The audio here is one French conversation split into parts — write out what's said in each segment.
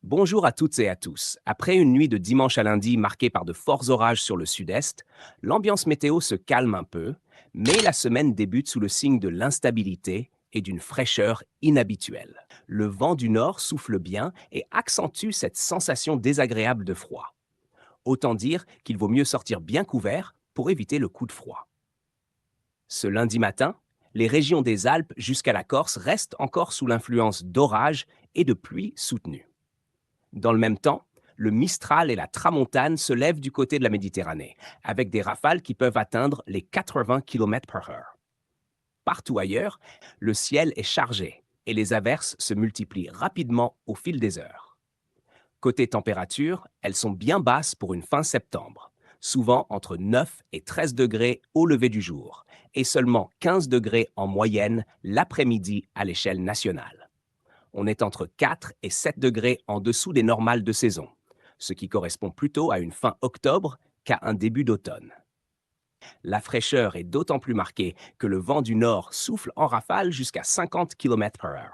Bonjour à toutes et à tous. Après une nuit de dimanche à lundi marquée par de forts orages sur le sud-est, l'ambiance météo se calme un peu, mais la semaine débute sous le signe de l'instabilité et d'une fraîcheur inhabituelle. Le vent du nord souffle bien et accentue cette sensation désagréable de froid. Autant dire qu'il vaut mieux sortir bien couvert pour éviter le coup de froid. Ce lundi matin, les régions des Alpes jusqu'à la Corse restent encore sous l'influence d'orages et de pluies soutenues. Dans le même temps, le Mistral et la Tramontane se lèvent du côté de la Méditerranée, avec des rafales qui peuvent atteindre les 80 km/h. Partout ailleurs, le ciel est chargé et les averses se multiplient rapidement au fil des heures. Côté température, elles sont bien basses pour une fin septembre, souvent entre 9 et 13 degrés au lever du jour, et seulement 15 degrés en moyenne l'après-midi à l'échelle nationale. On est entre 4 et 7 degrés en dessous des normales de saison, ce qui correspond plutôt à une fin octobre qu'à un début d'automne. La fraîcheur est d'autant plus marquée que le vent du nord souffle en rafale jusqu'à 50 km/h.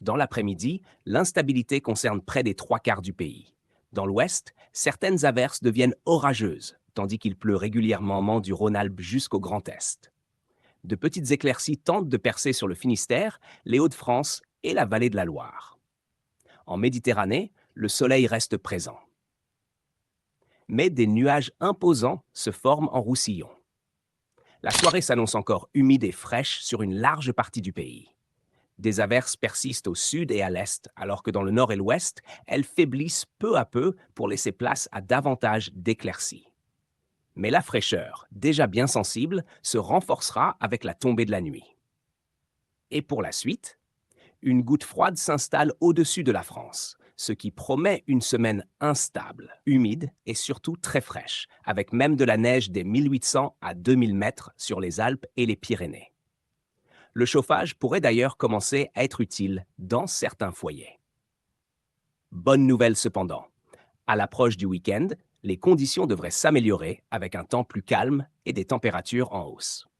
Dans l'après-midi, l'instabilité concerne près des trois quarts du pays. Dans l'ouest, certaines averses deviennent orageuses, tandis qu'il pleut régulièrement du Rhône-Alpes jusqu'au Grand Est. De petites éclaircies tentent de percer sur le Finistère, les Hauts-de-France et la vallée de la Loire. En Méditerranée, le soleil reste présent. Mais des nuages imposants se forment en Roussillon. La soirée s'annonce encore humide et fraîche sur une large partie du pays. Des averses persistent au sud et à l'est, alors que dans le nord et l'ouest, elles faiblissent peu à peu pour laisser place à davantage d'éclaircies. Mais la fraîcheur, déjà bien sensible, se renforcera avec la tombée de la nuit. Et pour la suite, une goutte froide s'installe au-dessus de la France, ce qui promet une semaine instable, humide et surtout très fraîche, avec même de la neige des 1800 à 2000 mètres sur les Alpes et les Pyrénées. Le chauffage pourrait d'ailleurs commencer à être utile dans certains foyers. Bonne nouvelle cependant, à l'approche du week-end, les conditions devraient s'améliorer avec un temps plus calme et des températures en hausse.